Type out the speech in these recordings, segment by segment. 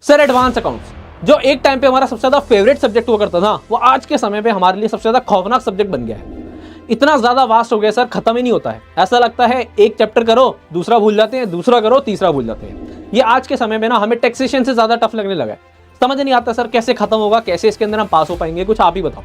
Sir advance accounts जो एक time पे हमारा सबसे ज्यादा फेवरेट सब्जेक्ट हुआ करता था, वो आज के समय पे हमारे लिए सबसे ज्यादा खौफनाक सब्जेक्ट बन गया है। इतना ज्यादा वास्ट हो गया सर, खत्म ही नहीं होता है। ऐसा लगता है एक चैप्टर करो दूसरा भूल जाते हैं, दूसरा करो तीसरा भूल जाते हैं। ये आज के समय में ना हमें टैक्सेशन से ज्यादा टफ लगने लगा है। समझ नहीं आता सर कैसे खत्म होगा, कैसे इसके अंदर हम पास हो पाएंगे, कुछ आप ही बताओ।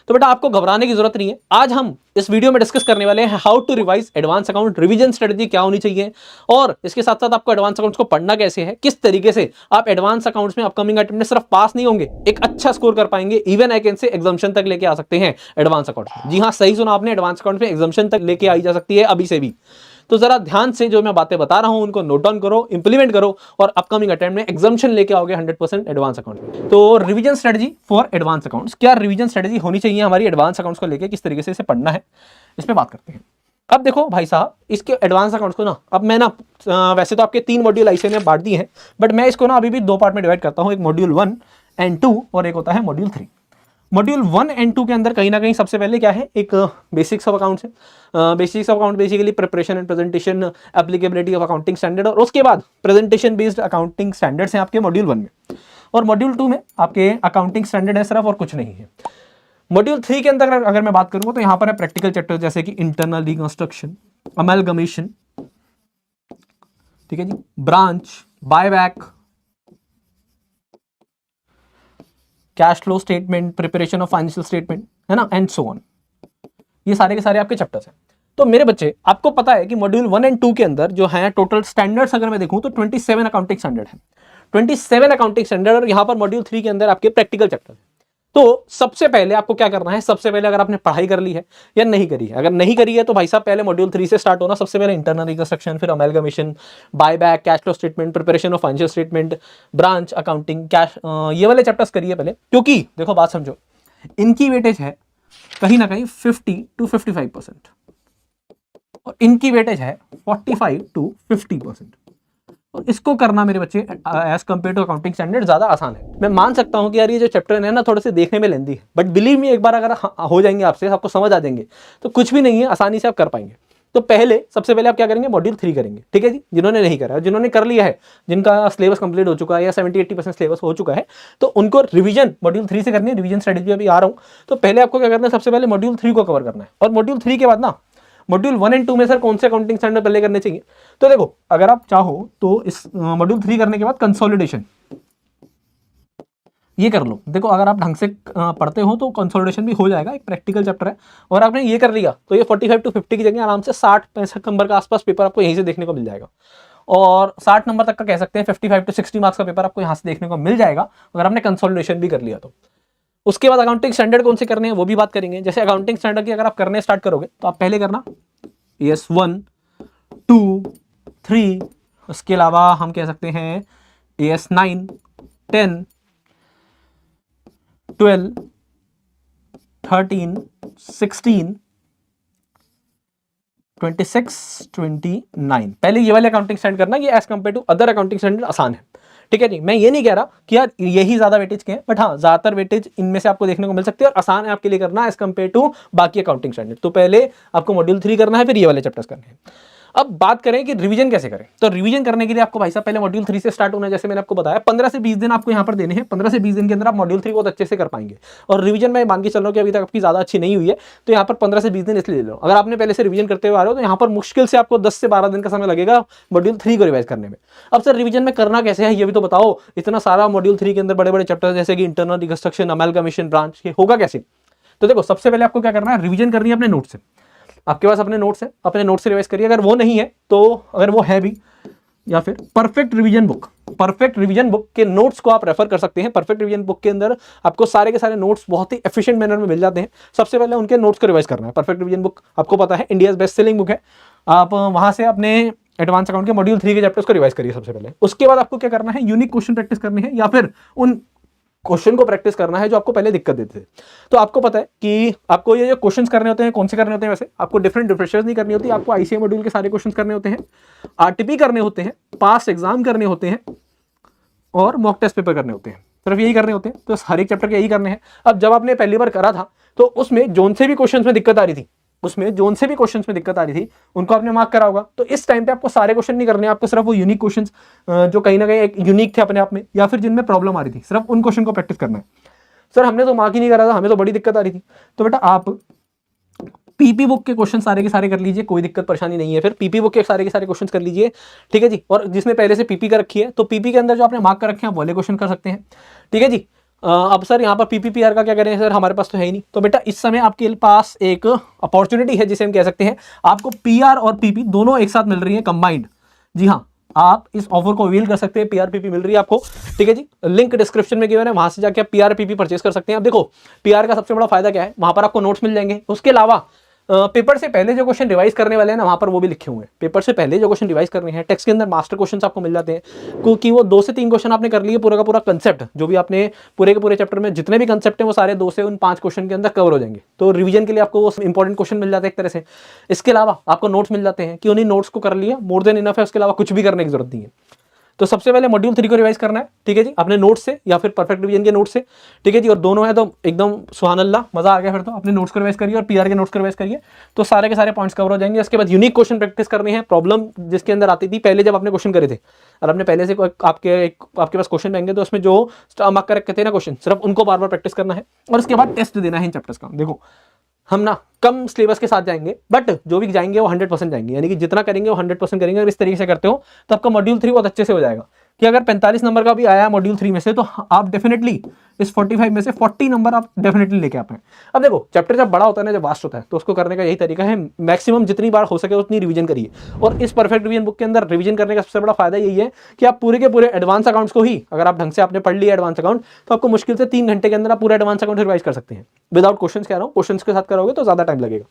तो बेटा आपको घबराने की जरूरत नहीं है। आज हम इस वीडियो में डिस्कस करने वाले हैं how to revise advance account, revision strategy क्या होनी चाहिए, और इसके साथ साथ आपको एडवांस अकाउंट्स को पढ़ना कैसे है, किस तरीके से आप एडवांस अकाउंट्स में अपकमिंग अटेम्प्ट में सिर्फ पास नहीं होंगे, एक अच्छा स्कोर कर पाएंगे, even I can say exemption तक लेके आ सकते हैं एडवांस अकाउंट में। जी हाँ, सही सुना आपने, एडवांस अकाउंट में एग्जाम्शन तक लेके आई जा सकती है अभी से भी। तो जरा ध्यान से जो मैं बातें बता रहा हूं उनको नोट डाउन करो, इंप्लीमेंट करो, और अपकमिंग अटेम्प्ट में एग्जाम्शन लेके आओगे 100% एडवांस अकाउंट में। तो revision strategy for advance accounts, क्या रिवीजन स्ट्रेटजी होनी चाहिए हमारी एडवांस अकाउंट्स को लेके, किस तरीके से इसे पढ़ना है, इस पे बात करते हैं। अब देखो भाई साहब, इसके एडवांस अकाउंट्स को ना, अब मैं ना वैसे तो आपके 3 मॉड्यूल ऐसे ने बांट दिए हैं, बट मैं इसको ना अभी भी 2 पार्ट में डिवाइड करता हूँ, एक मॉड्यूल 1 एंड 2 और एक होता है मॉड्यूल 3। मॉड्यूल 1 एंड 2 के अंदर कहीं ना कहीं सबसे पहले क्या है, एक बेसिक्स ऑफ अकाउंट्स है। Basics of account basically preparation and presentation, applicability of accounting standard, और उसके बाद प्रेजेंटेशन बेस्ड अकाउंटिंग स्टैंडर्ड्स हैं आपके मॉड्यूल 1 में, और मॉड्यूल 2 में आपके अकाउंटिंग स्टैंडर्ड है सिर्फ, और कुछ नहीं है। मॉड्यूल 3 के अंदर अगर मैं बात करूँ तो यहाँ पर है प्रैक्टिकल चैप्टर जैसे कि इंटरनल रिकंस्ट्रक्शन, अमलगमेशन, ठीक है जी, branch, buyback, cash flow statement, preparation of financial statement, है ना, एंड सो ऑन। ये सारे के सारे आपके चैप्टर्स हैं। तो मेरे बच्चे, आपको पता है कि मॉड्यूल 1 एंड 2 के अंदर जो है टोटल स्टैंडर्ड्स अगर मैं देखूं तो 27 अकाउंटिंग स्टैंडर्ड है, 27 अकाउंटिंग स्टैंडर्ड, और यहां पर मॉड्यूल 3 के अंदर आपके प्रैक्टिकल चैप्टर है। तो सबसे पहले आपको क्या करना है, सबसे पहले अगर आपने पढ़ाई कर ली है या नहीं करी है, अगर नहीं करी है तो भाई साहब पहले मॉड्यूल 3 से स्टार्ट होना। सबसे पहले इंटरनल रिकंस्ट्रक्शन, फिर amalgamation, buyback, cash flow statement, preparation of financial statement, branch, accounting, cash, ये वाले चैप्टर्स करिए पहले, क्योंकि देखो बात समझो, इनकी वेटेज है कहीं ना कहीं 50 to 55%, और इनकी वेटेज है 45 to 50%। और इसको करना मेरे बच्चे as compared to accounting standard ज्यादा आसान है। मैं मान सकता हूं कि यार ये जो चैप्टर है ना थोड़े से देखने में लेंदी है, बट बिलीव मी, एक बार अगर हो जाएंगे आपसे, आपको समझ आ जाएंगे, तो कुछ भी नहीं है, आसानी से आप कर पाएंगे। तो पहले सबसे पहले आप क्या करेंगे, मॉड्यूल 3 करेंगे, ठीक है जी। जिन्होंने नहीं करा, जिन्होंने कर लिया है, जिनका सिलेबस कंप्लीट हो चुका है या 70-80% सिलेबस हो चुका है, तो उनको रिवीजन मॉड्यूल 3 से करनी है। रिवीजन स्ट्रेटजी अभी आ रहा हूं, तो पहले आपको क्या करना है, सबसे पहले मॉड्यूल 3 को कवर करना है, और मॉड्यूल 3 के बाद ना मॉड्यूल 1 एंड 2 में सर कौन से अकाउंटिंग स्टैंडर्ड पहले करने चाहिए। तो देखो, अगर आप चाहो तो इस मॉड्यूल 3 करने के बाद कंसोलिडेशन ये कर लो। देखो अगर आप ढंग से पढ़ते हो तो कंसोलिडेशन भी हो जाएगा, एक प्रैक्टिकल चैप्टर है, और आपने ये कर लिया तो ये 45 to 50 की जगह आराम से 60-65 नंबर का आसपास पेपर आपको यहीं से देखने को मिल जाएगा, और 60 नंबर तक का कह सकते हैं, 55 to 60 मार्क्स का पेपर आपको यहाँ से देखने को मिल जाएगा अगर आपने कंसोलिडेशन भी कर लिया तो। उसके बाद अकाउंटिंग स्टैंडर्ड कौन से करने हैं वो भी बात करेंगे। जैसे अकाउंटिंग स्टैंडर्ड की अगर आप करने स्टार्ट करोगे तो आप पहले करना AS 1, 2, 3, उसके अलावा हम कह सकते हैं AS 9, 10, 12, 13, 16, 26, 29। पहले ये वाले अकाउंटिंग स्टैंडर्ड करना, ये as compared to other accounting standard आसान है, ठीक है जी। मैं ये नहीं कह रहा कि यार यही ज्यादा वेटेज के हैं, बट हाँ ज्यादातर वेटेज इनमें से आपको देखने को मिल सकती है, और आसान है आपके लिए करना एज कंपेयर टू बाकी अकाउंटिंग स्टैंडर्ड। तो पहले आपको मॉड्यूल 3 करना है, फिर ये वाले चैप्टर्स करने हैं। अब बात करें कि रिवीजन कैसे करें, तो रिवीजन करने के लिए आपको भाई साहब पहले मॉड्यूल 3 से स्टार्ट होना है। जैसे मैंने आपको बताया 15 से 20 दिन आपको यहाँ पर देने हैं, 15 से 20 दिन के अंदर आप मॉड्यूल 3 बहुत अच्छे से कर पाएंगे। और रिवीजन में मान के चल रहा हूँ कि अभी तक आपकी ज्यादा अच्छी नहीं हुई है, तो यहाँ पर 15 से 20 दिन इसलिए ले लो। अगर आपने पहले से रिवीजन करते हुए आ रहे हो तो यहाँ पर मुश्किल से आपको 10 से 12 दिन का समय लगेगा मॉड्यूल 3 को रिवाइज करने में। अब सर रिवीजन में करना कैसे है ये भी तो बताओ, इतना सारा मॉड्यूल 3 के अंदर बड़े बड़े चैप्टर जैसे कि इंटरनल रिकंस्ट्रक्शन, अमेलगमेशन, ब्रांच, ये होगा कैसे। तो देखो सबसे पहले आपको क्या करना है, रिवीजन करनी है अपने नोट से। आपके पास अपने नोट्स है, अपने नोट से रिवाइज करिए। अगर वो नहीं है तो, अगर वो है भी, या फिर perfect revision book, perfect revision book के नोट्स को आप रेफर कर सकते हैं। परफेक्ट रिवीजन बुक के अंदर आपको सारे के सारे नोट्स बहुत ही एफिशिएंट मैनर में मिल जाते हैं। सबसे पहले उनके नोट्स को रिवाइज करना है। परफेक्ट रिवीजन बुक आपको पता है इंडिया बेस्ट सेलिंग बुक है, आप वहां से अपने एडवांस अकाउंट के मॉड्यूल 3 के चैप्टर्स को रिवाइज करिए सबसे पहले। उसके बाद आपको क्या करना है, यूनिक क्वेश्चन प्रैक्टिस करनी है, या फिर उन क्वेश्चन को प्रैक्टिस करना है जो आपको पहले दिक्कत देते थे। तो आपको पता है कि आपको ये जो क्वेश्चंस करने होते हैं, कौन से करने होते हैं, वैसे आपको डिफरेंट रिफ्रेशर्स नहीं करनी होती, आपको ICA मॉड्यूल के सारे क्वेश्चंस करने होते हैं, RTP करने होते हैं, पास एग्जाम करने होते हैं, और मॉक टेस्ट पेपर करने होते हैं। सिर्फ यही करने होते हैं, तो हर एक चैप्टर के यही करने हैं। अब जब आपने पहली बार करा था तो उसमें जोन से भी क्वेश्चंस में दिक्कत आ रही थी, उसमें जोन से भी क्वेश्चंस में दिक्कत आ रही थी उनको आपने मार्क करा होगा। तो इस टाइम पे आपको सारे क्वेश्चन नहीं करने, आपको सिर्फ वो यूनिक क्वेश्चंस जो कहीं ना कहीं एक यूनिक थे अपने आप में, या फिर जिनमें प्रॉब्लम आ रही थी, सिर्फ उन क्वेश्चन को प्रैक्टिस करना है। सर हमने तो मार्क ही नहीं करा था, हमें तो बड़ी दिक्कत आ रही थी। तो बेटा आप पीपी बुक के क्वेश्चन सारे के सारे कर लीजिए, कोई दिक्कत परेशानी नहीं है। फिर पीपी बुक के सारे क्वेश्चन कर लीजिए, ठीक है जी। और जिसने पहले से पीपी कर रखी है तो पीपी के अंदर जो आपने मार्क कर रखे हैं वो वाले क्वेश्चन कर सकते हैं, ठीक है जी। अब सर यहाँ पर पीपीपीआर का क्या करें सर, हमारे पास तो है ही नहीं। तो बेटा इस समय आपके पास एक अपॉर्चुनिटी है जिसे हम कह सकते हैं, आपको पीआर और पीपी दोनों एक साथ मिल रही है कंबाइंड। जी हाँ, आप इस ऑफर को अवेल कर सकते हैं, पीआर पीपी मिल रही है आपको, ठीक है जी। लिंक डिस्क्रिप्शन में गिवन है, वहां से जाके आप पीआर पीपी परचेस कर सकते हैं। अब देखो पीआर का सबसे बड़ा फायदा क्या है, वहां पर आपको नोट्स मिल जाएंगे, उसके अलावा पेपर से पहले जो क्वेश्चन रिवाइज करने वाले हैं ना वहां पर वो भी लिखे हुए हैं। पेपर से पहले जो क्वेश्चन रिवाइज करने हैं टेक्स्ट के अंदर मास्टर क्वेश्चंस आपको मिल जाते हैं, क्योंकि वो 2 से 3 क्वेश्चन आपने कर लिए, पूरा का पूरा कंसेप्ट जो भी आपने पूरे के पूरे चैप्टर में जितने भी कंसेप्ट हैं वो सारे 2 से उन 5 क्वेश्चन के अंदर कवर हो जाएंगे। तो रिवीजन के लिए आपको वो इंपॉर्टेंट क्वेश्चन मिल जाते हैं एक तरह से। इसके अलावा आपको नोट्स मिल जाते हैं कि उन्हीं नोट्स को कर लिया, मोर देन इनफ है, उसके अलावा कुछ भी करने की जरूरत नहीं है। तो सबसे पहले मॉड्यूल 3 को रिवाइज करना है, ठीक है जी, अपने नोट्स से या फिर परफेक्ट रिवीजन के नोट्स से, ठीक है जी। और दोनों है तो एकदम सुभान अल्लाह, मजा आ गया। फिर तो अपने नोट्स को रिवाइज करिए और पीआर के नोट्स को रिवाइज करिए, तो सारे के सारे पॉइंट्स कवर हो जाएंगे। इसके बाद यूनिक क्वेश्चन प्रैक्टिस करनी है, प्रॉब्लम जिसके अंदर आती थी पहले जब आपने क्वेश्चन करे थे, और आपने पहले से आपके पास क्वेश्चन रहेंगे तो उसमें जो मार्क कर रखे थे ना क्वेश्चन, सिर्फ उनको बार बार प्रैक्टिस करना है। और उसके बाद टेस्ट देना है इन चैप्टर्स का। देखो हम ना कम सिलेबस के साथ जाएंगे, बट जो भी जाएंगे वो 100% जाएंगे, यानी कि जितना करेंगे वो 100% करेंगे। अगर इस तरीके से करते हो तो आपका मॉड्यूल 3 बहुत अच्छे से हो जाएगा। कि अगर 45 नंबर का भी आया मॉड्यूल 3 में से, तो आप डेफिनेटली इस 45 में से 40 नंबर आप डेफिनेटली लेके आ पाए। अब देखो चैप्टर जब बड़ा होता है ना, जब वास्ट होता है, तो उसको करने का यही तरीका है, मैक्सिमम जितनी बार हो सके उतनी रिवीजन करिए। और इस परफेक्ट रिवीजन बुक के अंदर रिवीजन करने का सबसे बड़ा फायदा यही है कि आप पूरे के पूरे एडवांस अकाउंट्स को ही, अगर आप ढंग से आपने पढ़ लिया एडवांस अकाउंट, तो आपको मुश्किल से 3 घंटे के अंदर आप पूरा एडवांस अकाउंट रिवाइज कर सकते हैं विदाउट क्वेश्चन। कह रहा हूँ क्वेश्चन के साथ करोगे तो ज्यादा टाइम लगेगा।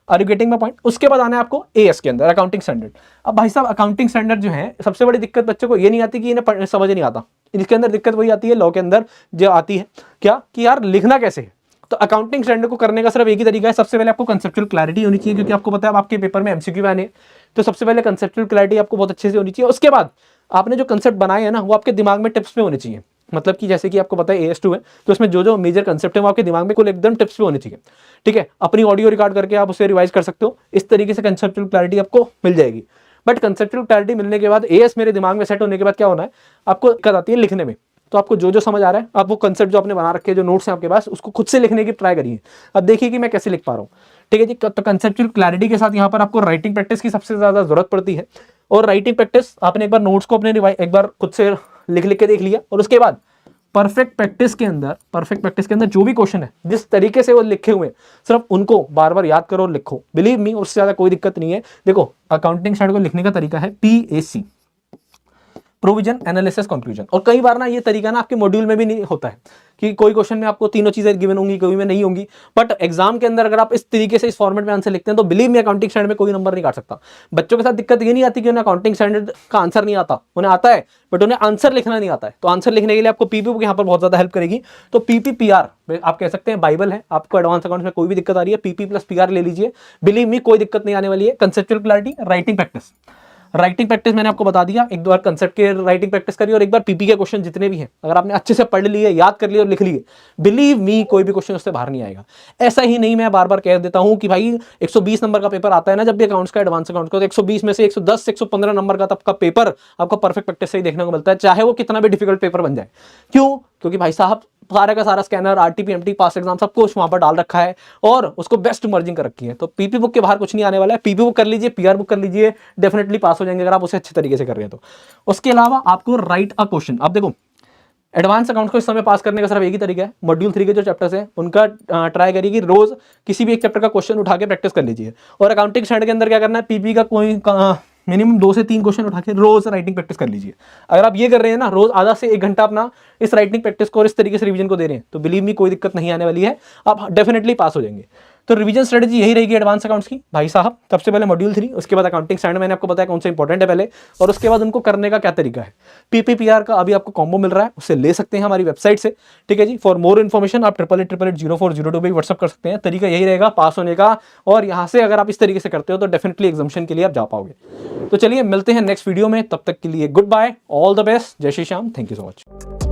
Are you getting my point? उसके बाद आना है आपको एएस के अंदर, अकाउंटिंग स्टैंडर्ड। अब भाई साहब अकाउंटिंग स्टैंडर्ड जो है, सबसे बड़ी दिक्कत बच्चों को ये नहीं आती कि इन्हें समझ नहीं आता। इसके अंदर दिक्कत वही आती है लॉ के अंदर जो आती है, क्या कि यार लिखना कैसे है। तो अकाउंटिंग स्टैंडर्ड को करने का सिर्फ एक ही तरीका है, सबसे पहले आपको कंसेप्चुअल क्लैरिटी होनी चाहिए, क्योंकि आपको पता है आपके पेपर में एमसीक्यू आने, तो सबसे पहले कंसेप्चुअल क्लैरिटी आपको बहुत अच्छे से होनी चाहिए। उसके बाद आपने जो कंसेप्ट बनाए हैं ना, वो आपके दिमाग में टिप्स पे होने चाहिए। मतलब कि जैसे कि आपको पता है AS2 है, तो इसमें जो जो मेजर कंसेप्ट है वो आपके दिमाग में कुल एकदम टिप्स पे होने चाहिए, ठीक है। अपनी ऑडियो रिकॉर्ड करके आप उसे रिवाइज कर सकते हो, इस तरीके से कंसेप्चुअल क्लैरिटी आपको मिल जाएगी। बट कंसेप्चुअल क्लैरिटी मिलने के बाद AS मेरे दिमाग में सेट होने के बाद क्या होना है, आपको दिक्कत आती है लिखने में। तो आपको जो जो समझ आ रहा है, आप वो कंसेप्ट जो आपने बना रखे हैं, जो नोट्स हैं आपके पास, उसको खुद से लिखने की ट्राई करिए। अब देखिए कि मैं कैसे लिख पा रहा हूँ, ठीक है जी। तो कंसेप्चुअल क्लैरिटी के साथ यहाँ पर आपको राइटिंग प्रैक्टिस की सबसे ज्यादा जरूरत पड़ती है। और राइटिंग प्रैक्टिस आपने एक बार नोट्स को अपने एक बार खुद से लिख के देख लिया, और उसके बाद परफेक्ट प्रैक्टिस के अंदर जो भी क्वेश्चन है, जिस तरीके से वो लिखे हुए हैं, सिर्फ उनको बार बार याद करो और लिखो। बिलीव मी, उससे ज्यादा कोई दिक्कत नहीं है। देखो अकाउंटिंग स्टैंडर्ड को लिखने का तरीका है PAC, प्रोविजन, एनालिसिस, कंक्लूजन। और कई बार ना ये तरीका ना आपके मॉड्यूल में भी नहीं होता है कि कोई क्वेश्चन में आपको तीनों चीजें गिवन होंगी, कोई में नहीं होंगी। बट एग्जाम के अंदर अगर आप इस तरीके से इस फॉर्मेट में आंसर लिखते हैं तो बिलीव मी अकाउंटिंग स्टैंडर्ड में कोई नंबर नहीं काट सकता। बच्चों के साथ दिक्कत ये नहीं आती कि उन्हें अकाउंटिंग स्टैंडर्ड का आंसर नहीं आता, उन्हें आता है बट उन्हें आंसर लिखना नहीं आता है। तो आंसर लिखने के लिए आपको पीपी बुक यहाँ पर बहुत ज्यादा हेल्प करेगी। तो PPPR आप कह सकते हैं बाइबल है, आपको एडवांस अकाउंट्स में कोई भी दिक्कत आ रही है PP + PR ले लीजिए, बिलीव मी कोई दिक्कत नहीं आने वाली है। Conceptual clarity, writing practice. Writing practice मैंने आपको बता दिया, एक दो बार कंसेप्ट के राइटिंग प्रैक्टिस करिए और एक बार पीपी के क्वेश्चन जितने भी हैं अगर आपने अच्छे से पढ़ लिए, याद कर लिए और लिख लिए, बिलीव मी कोई भी क्वेश्चन उससे बाहर नहीं आएगा। ऐसा ही नहीं, मैं बार बार कह देता हूं कि भाई 120 नंबर का पेपर आता है ना जब भी अकाउंट्स का, एडवांस अकाउंट्स का, तो 120 में से 110 से 115 नंबर का तब का पेपर आपको परफेक्ट प्रैक्टिस से ही देखने को मिलता है, चाहे वो कितना भी डिफिकल्ट पेपर बन जाए। क्यों? क्योंकि भाई साहब सारा का सारा स्कैनर, RTP, MT, पास एग्जाम सब कुछ वहां पर डाल रखा है और उसको बेस्ट मर्जिंग कर रखी है। तो पीपी बुक के बाहर कुछ नहीं आने वाला है। पीपी बुक कर लीजिए, PR बुक कर लीजिए, डेफिनेटली पास हो जाएंगे अगर आप उसे अच्छे तरीके से कर रहे हैं तो। उसके अलावा आपको राइट अ क्वेश्चन। अब देखो एडवांस अकाउंट को इस समय पास करने का सिर्फ एक ही तरीका है, मॉड्यूल 3 के जो चैप्टर्स हैं उनका ट्राई करिए कि रोज किसी भी एक चैप्टर का क्वेश्चन उठा के प्रैक्टिस कर लीजिए। और अकाउंटिंग स्टैंडर्ड के अंदर क्या करना है, पीपी का कोई मिनिमम 2 से 3 क्वेश्चन उठा के रोज राइटिंग प्रैक्टिस कर लीजिए। अगर आप ये कर रहे हैं ना, रोज आधा से 1 घंटा अपना इस राइटिंग प्रैक्टिस को और इस तरीके से रिवीजन को दे रहे हैं, तो बिलीव मी कोई दिक्कत नहीं आने वाली है, आप डेफिनेटली पास हो जाएंगे। तो रिवीजन स्ट्रेटजी यही रहेगी एडवांस अकाउंट्स की भाई साहब। सबसे पहले मॉड्यूल 3, उसके बाद अकाउंटिंग स्टैंडर्ड मैंने आपको बताया कौन सा इंपॉर्टेंट है पहले, और उसके बाद उनको करने का क्या तरीका है। PPPR का अभी आपको कॉम्बो मिल रहा है, उससे ले सकते हैं हमारी वेबसाइट से, ठीक है जी। फॉर मोर इन्फॉर्मेशन आप 88880402 पे व्हाट्सअप कर सकते हैं। तरीका यही रहेगा पास होने का, और यहाँ से अगर आप इस तरीके से करते हो तो डेफिनेटली एग्जामिनेशन के लिए आप जा पाओगे। तो चलिए मिलते हैं नेक्स्ट वीडियो में, तब तक के लिए good bye, all the best, जय Shri Shyam, thank you so much.